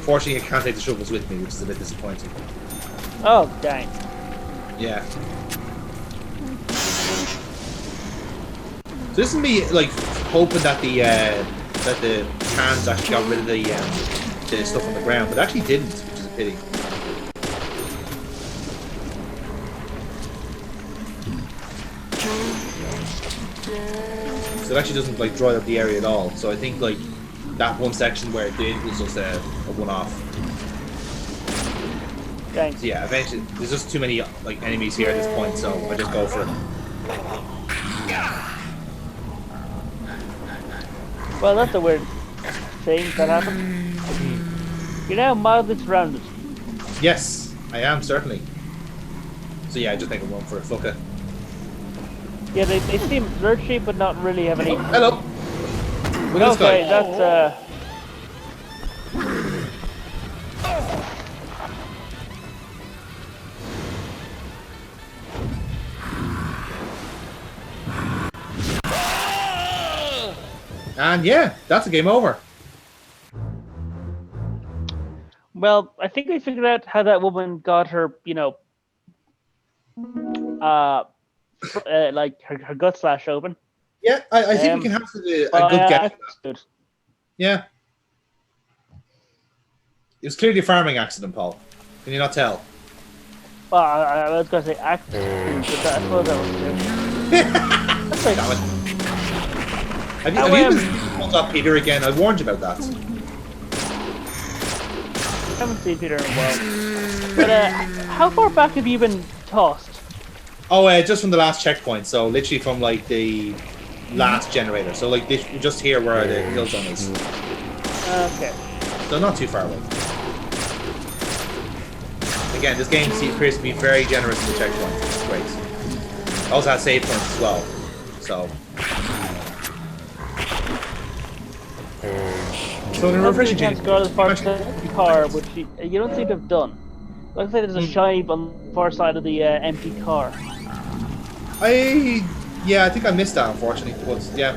Unfortunately, I can't take the shovels with me, which is a bit disappointing. Oh, dang. Yeah. So this is me like hoping that the cans actually got rid of the stuff on the ground, but it actually didn't, which is a pity. So it actually doesn't like dry up the area at all. So I think like that one section where it did was just a one-off. Thanks. So yeah, eventually there's just too many like enemies here at this point, so I just go for it. Well, that's a weird thing that happened. You're now mildly surrounded. Yes, I am certainly. So yeah, I just think I'm going for a fuck it. Yeah, they seem lurchy, but not really have any. Hello. Look at this guy. Okay, that's And yeah, that's a game over. Well, I think we figured out how that woman got her, like her gut slash open. Yeah, I think we can have a good guess. Yeah. It was clearly a farming accident, Paul. Can you not tell? Well, I was going to say accident, but I suppose that was true. That's like, Damn it. Have you been pulled up Peter again? I warned you about that. I haven't seen Peter in a while. But how far back have you been tossed? Oh, just from the last checkpoint. So literally from like the last generator. So like this, just here where the hill zone is. Okay. So not too far away. Again, this game appears to be very generous with the checkpoints. It's great. Also has save points as well. So. So in a refreshing change. Go to the far side of the car, which you don't seem to have done. Looks like there's a shiny on the far side of the empty car. Yeah, I think I missed that, unfortunately. But yeah,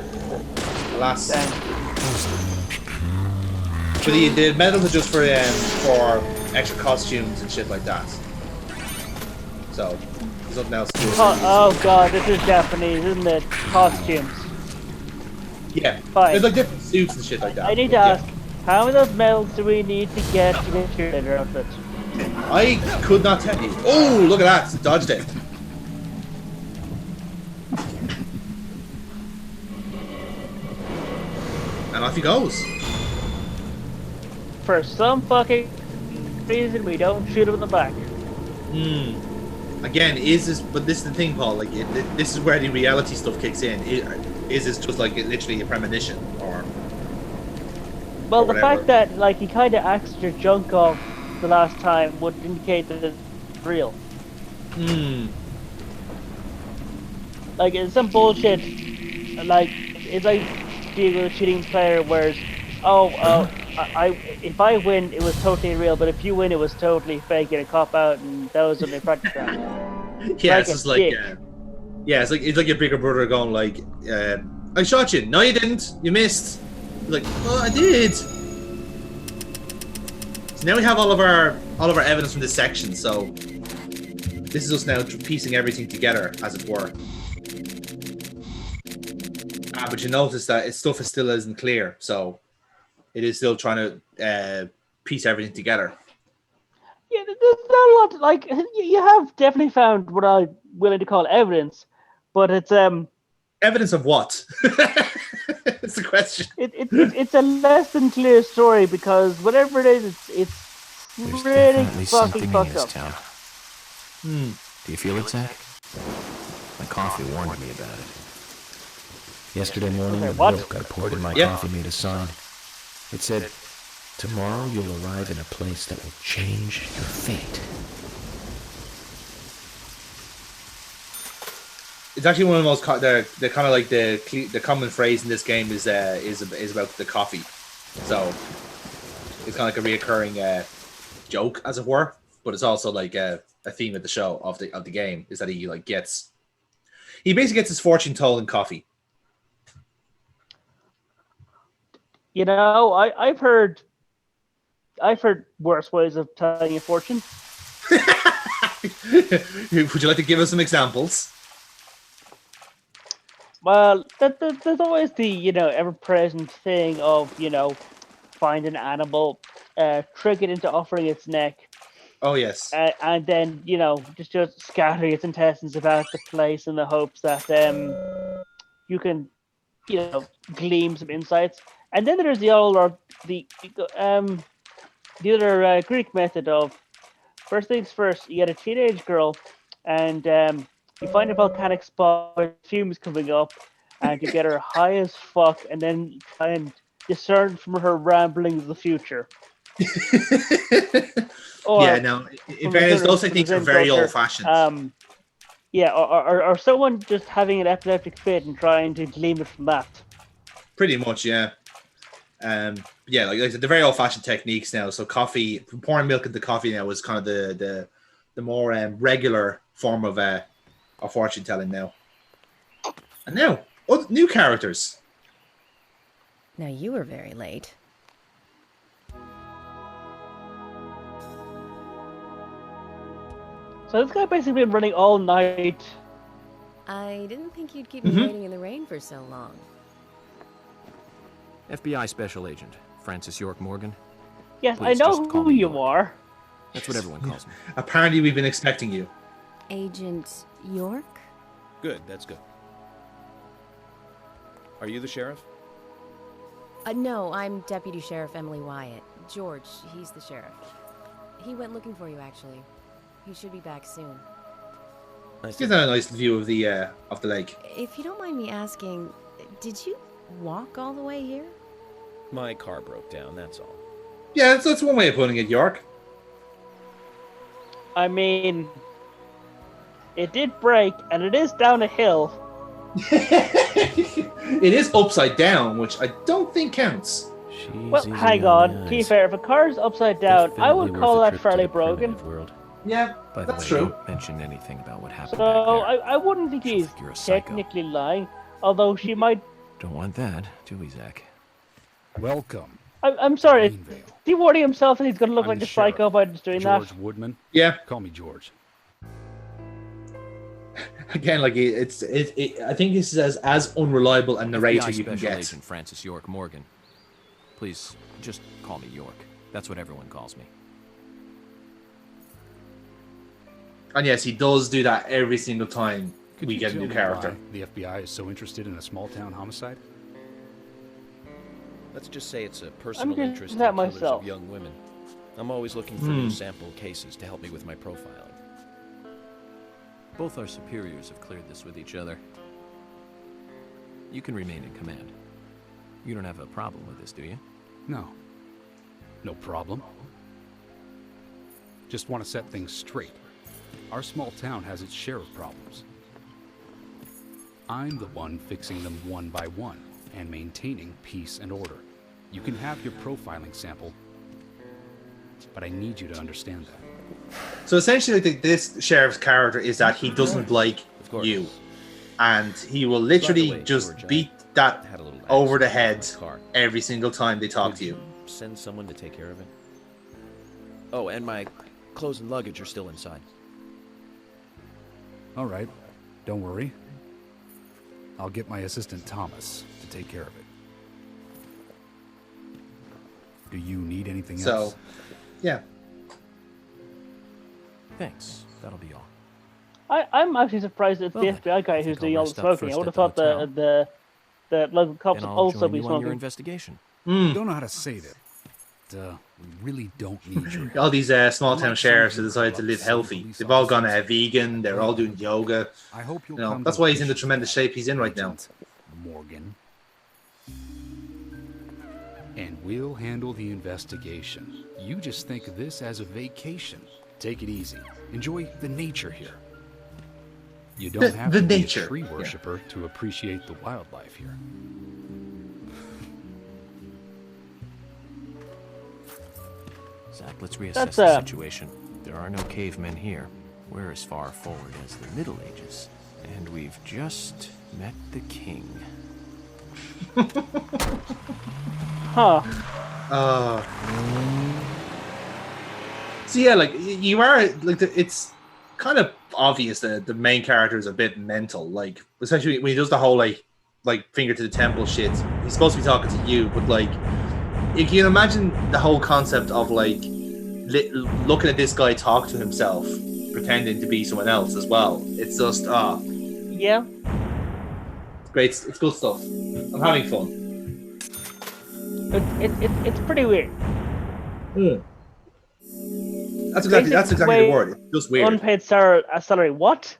alas. But the medals are just for extra costumes and shit like that. So there's nothing else to do. Oh god, this is Japanese, isn't it? Costumes. Yeah, fine. There's like different suits and shit like that. I need to ask, how many of those medals do we need to get your leader outfit? I could not tell you. Oh, look at that! Dodged it. And off he goes. For some fucking reason, we don't shoot him in the back. Again, but this is the thing, Paul, like, this is where the reality stuff kicks in. Is this just like literally a premonition, or... Well, the fact that, like, he kind of axed your junk off the last time would indicate that it's real. Like, it's some bullshit, like, it's like being a cheating player where, if I win, it was totally real, but if you win, it was totally fake and a cop-out, and that was what they practiced on. Yeah, like it's just like... yeah, it's like your bigger brother going like, I shot you. No, you didn't. You missed. You're like, oh, I did. So now we have all of our evidence from this section. So this is us now piecing everything together, as it were. But you notice that stuff still isn't clear. So it is still trying to piece everything together. Yeah, there's not a lot. Like, you have definitely found what I'm willing to call evidence, but it's evidence of what? It's the question. It's a less than clear story because whatever it is, it's really fucking fucked up. Town. Do you feel it, Zach? My coffee warned me about it. Yesterday morning, the milk I poured in my coffee made a sign. It said, "Tomorrow you'll arrive in a place that will change your fate." It's actually one of the most the kind of like the common phrase in this game is about the coffee. So it's kind of like a reoccurring joke, as it were. But it's also like a theme of the show of the game is that he basically gets his fortune told in coffee. You know, I've heard I've heard worse ways of telling a fortune. Would you like to give us some examples? Well, there's always the ever-present thing of find an animal, trick it into offering its neck, Oh yes. and then just scattering its intestines about the place in the hopes that you can glean some insights. And then there's the other Greek method of first things first. You get a teenage girl, and you find a volcanic spot with fumes coming up, and you get her high as fuck, and then try and discern from her ramblings the future. Or yeah, no. In fairness, those techniques are very old-fashioned. Yeah, or someone just having an epileptic fit and trying to glean it from that. Pretty much, yeah. Yeah, like I said, they're very old-fashioned techniques now. So coffee, pouring milk into coffee now is kind of the more regular form of fortune telling now. And now, new characters. Now you were very late. So this guy basically been running all night. I didn't think you'd keep me waiting in the rain for so long. FBI Special Agent, Francis York Morgan. Yes, Please, I know just call who me you York. are. That's what everyone calls me. Apparently, we've been expecting you. Agent York? Good, that's good. Are you the sheriff? No, I'm Deputy Sheriff Emily Wyatt. George, he's the sheriff. He went looking for you, actually. He should be back soon. Gives that a nice view of the lake. If you don't mind me asking, did you walk all the way here? My car broke down, that's all. Yeah, that's one way of putting it, York. I mean, it did break, and it is down a hill. It is upside down, which I don't think counts. Well, hang on. To be fair, if a car is upside down, I would call that fairly broken. Yeah, By the that's way, true. don't mention anything about what happened So back there. I wouldn't think She'll he's think you're a psycho. technically lying, although she might. Don't want that, do we, Zach? Welcome. I'm sorry. Greenvale. Is he warning himself that he's going to look I'm like the a psycho sheriff, by just doing George that? Woodman. Yeah. Call me George. Again, like I think this is as unreliable a narrator FBI you can Special get. Agent Francis York Morgan. Please, just call me York. That's what everyone calls me. And yes, he does do that every single time Could we you get a tell new me character. why the FBI is so interested in a small-town homicide? Let's just say it's a personal doing interest in that killers myself. of young women. I'm always looking for new sample cases to help me with my profiling. Both our superiors have cleared this with each other. You can remain in command. You don't have a problem with this, do you? No. No problem. Just want to set things straight. Our small town has its share of problems. I'm the one fixing them one by one and maintaining peace and order. You can have your profiling sample, but I need you to understand that. So essentially, this sheriff's character is that he doesn't like Of course. you, and he will literally By the way, just George, I beat that had a little over the accident head with my car. every single time they talk Could to you. send someone to take care of it? Oh, and my clothes and luggage are still inside. All right. Don't worry. I'll get my assistant Thomas to take care of it. Do you need anything So, else? yeah. Thanks. That'll be all. I'm actually surprised it's Well, the FBI guy I who's think doing I'll all the rest up smoking. I first would have at thought the hotel. the local cops And would I'll also join be you on your smoking. investigation. I don't know how to say that. We really don't need your help. All these small town sheriffs have decided to live healthy. They've all gone vegan. They're all doing yoga. I hope you'll You know, come that's to why he's in the appreciate tremendous shape he's in right now. Agent Morgan. And we'll handle the investigation. You just think of this as a vacation. Take it easy. Enjoy the nature here. You don't have the to be nature, a tree yeah. worshiper to appreciate the wildlife here. Zach, let's reassess That's, the situation. There are no cavemen here. We're as far forward as the Middle Ages. And we've just met the king. Huh. So yeah, like you are like it's kind of obvious that the main character is a bit mental. Like especially when he does the whole like finger to the temple shit. He's supposed to be talking to you, but like you can imagine the whole concept of like looking at this guy talk to himself, pretending to be someone else as well. It's just yeah, it's great. It's good stuff. I'm having fun. It's pretty weird. That's exactly the word. It's just weird. Unpaid salary. What?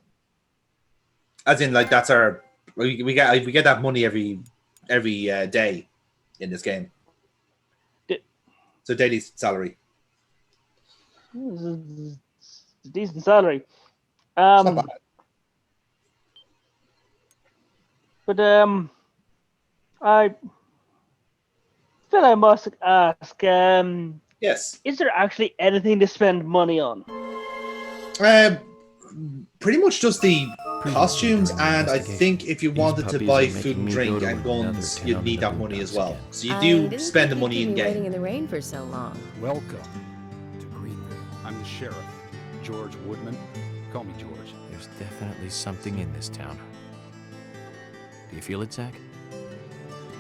As in, like that's our we get that money every day in this game. So daily salary. Decent salary. It's not bad. But I feel I must ask. Yes. Is there actually anything to spend money on? Pretty much just the costumes, and I think if you wanted to buy food and drink and guns, you'd need that money as well. So you do spend the money in game. Waiting in the rain for so long. Welcome to Greenvale. I'm the sheriff, George Woodman. Call me George. There's definitely something in this town. Do you feel it, Zach?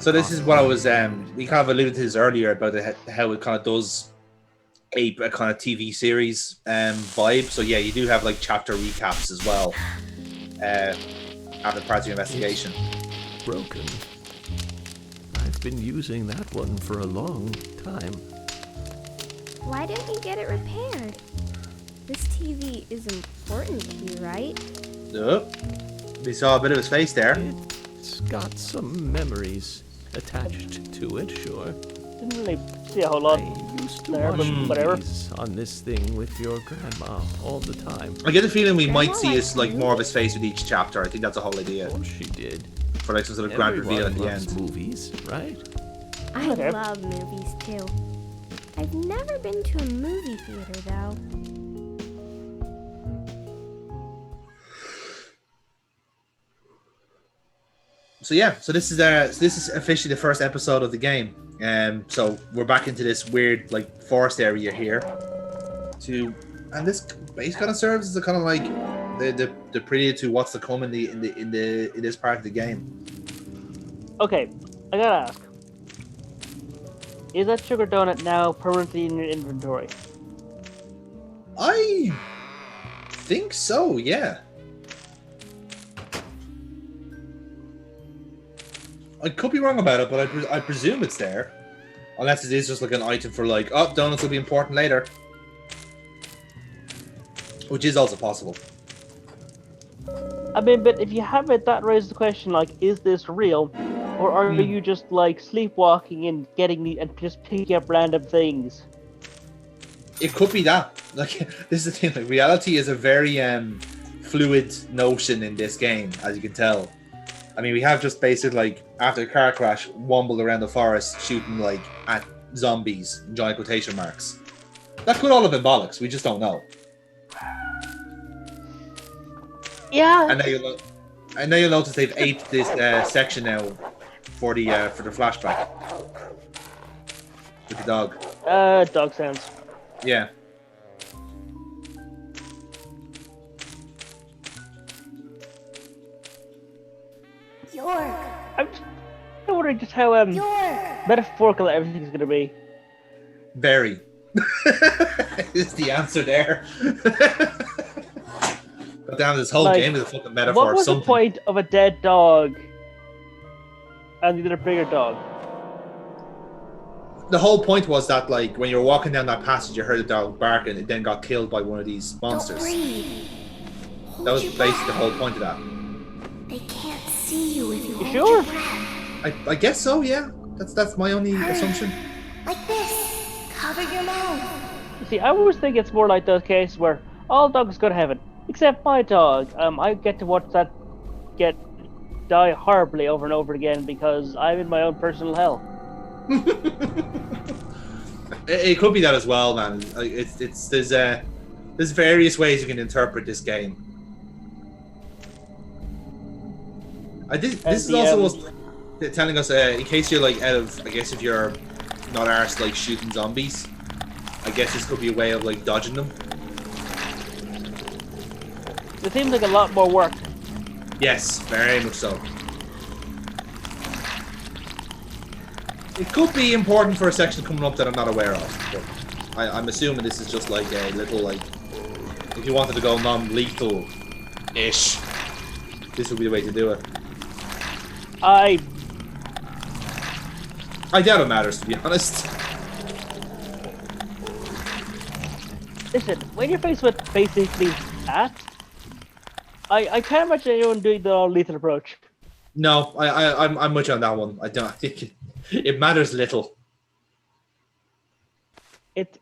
So this is what I was we kind of alluded to this earlier about how it kind of does a kind of TV series vibe. So yeah, you do have like chapter recaps as well after parts of your investigation. Broken. I've been using that one for a long time. Why don't you get it repaired? This TV is important to you, right? Oh, we saw a bit of his face there. It's got some memories attached to it, sure. Didn't really see a whole lot I used to there, watch but whatever. movies on this thing with your grandma all the time. I get the feeling we might see his like more of his face with each chapter. I think that's the whole idea. Of course she did. For like some sort of grand reveal at the Everyone loves end. movies, right? I Okay. love movies too. I've never been to a movie theater though. So yeah, so this is officially the first episode of the game. So we're back into this weird like forest area here. And this base kind of serves as a kind of like the prelude to what's to come in this part of the game. Okay, I gotta ask. Is that sugar donut now permanently in your inventory? I think so, yeah. I could be wrong about it, but I presume it's there. Unless it is just like an item for like, oh, donuts will be important later. Which is also possible. I mean, but if you have it, that raises the question, like, is this real? Or are you just, like, sleepwalking and and just picking up random things? It could be that. Like, this is the thing, like, reality is a very fluid notion in this game, as you can tell. I mean, we have just basically, like, after a car crash, wombled around the forest shooting, like, at zombies, in giant quotation marks. That could all have been bollocks, we just don't know. Yeah. And now you'll notice they've ate this section now for the flashback. With the dog. Dog sounds. Yeah. York! I'm wondering just how metaphorical everything's gonna be. Very. Is the answer there? But damn, this whole game is a fucking metaphor what was of something. the point of a dead dog and the other bigger dog? The whole point was that, like, when you were walking down that passage, you heard the dog bark, and it then got killed by one of these monsters. Don't breathe. That was basically the whole point of that. They can't see you if you hold sure? your breath. I guess so, yeah. That's my only assumption. Like this. Cover your mouth. You see, I always think it's more like those cases where all dogs go to heaven, except my dog. I get to watch that die horribly over and over again because I'm in my own personal hell. It could be that as well, man. There's various ways you can interpret this game. This is also telling us, in case you're like out of, I guess if you're not arsed like shooting zombies, I guess this could be a way of like dodging them. It seems like a lot more work. Yes, very much so. It could be important for a section coming up that I'm not aware of, but I'm assuming this is just like a little, like, if you wanted to go non-lethal-ish, this would be the way to do it. I doubt it matters, to be honest. Listen, when you're faced with basically that, I can't imagine anyone doing the lethal approach. No, I'm much on that one. I think it matters little. It's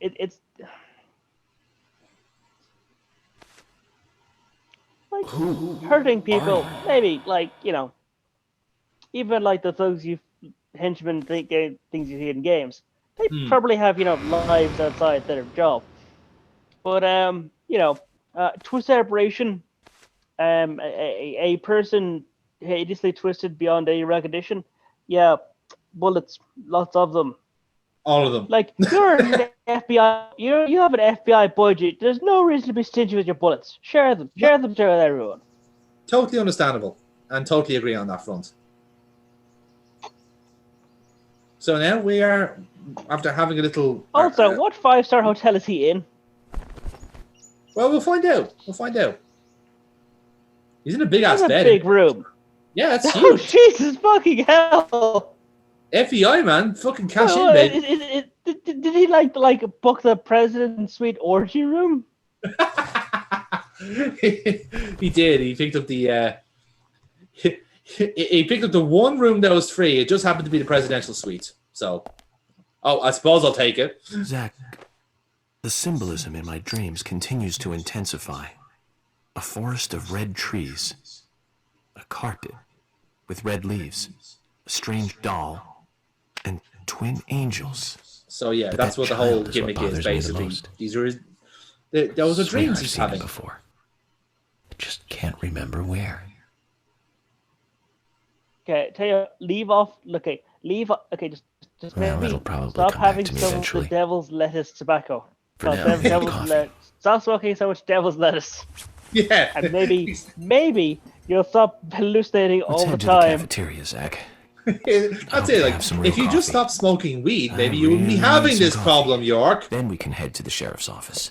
like hurting people. Maybe like, you know, even like the thugs henchmen things you see in games. They probably have, you know, lives outside their job. But you know, twisted aberration. A person hideously twisted beyond any recognition. Yeah, bullets, lots of them. All of them. Like, you're an FBI, you have an FBI budget. There's no reason to be stingy with your bullets. Share them to everyone. Totally understandable, and totally agree on that front. So now we are, after having a little. Also, what 5-star hotel is he in? Well, we'll find out. He's in a big ass bed. A big room. Yeah, that's Oh, huge. Jesus fucking hell! FBI, man, fucking cash in, baby. Did he like book the president's suite orgy room? He did. He picked up the. He picked up the one room that was free. It just happened to be the presidential suite. So, I suppose I'll take it. Zach, the symbolism in my dreams continues to intensify. A forest of red trees, a carpet with red leaves, a strange doll, and twin angels. So yeah, But that's that what the whole child is what gimmick is, bothers me the basically. most. These are those are Swear dreams I've he's seen it having. before. I just can't remember where. Okay, tell you, leave off. Okay, just Well, maybe it'll probably stop come back having to me some of eventually. the devil's lettuce tobacco. For now, coffee. Stop smoking so much devil's lettuce. Yeah, and maybe you'll stop hallucinating Let's all the head to time. the cafeteria, Zach. That's it. Like, if you just stop smoking weed, maybe you wouldn't be having this problem, York. Then we can head to the sheriff's office.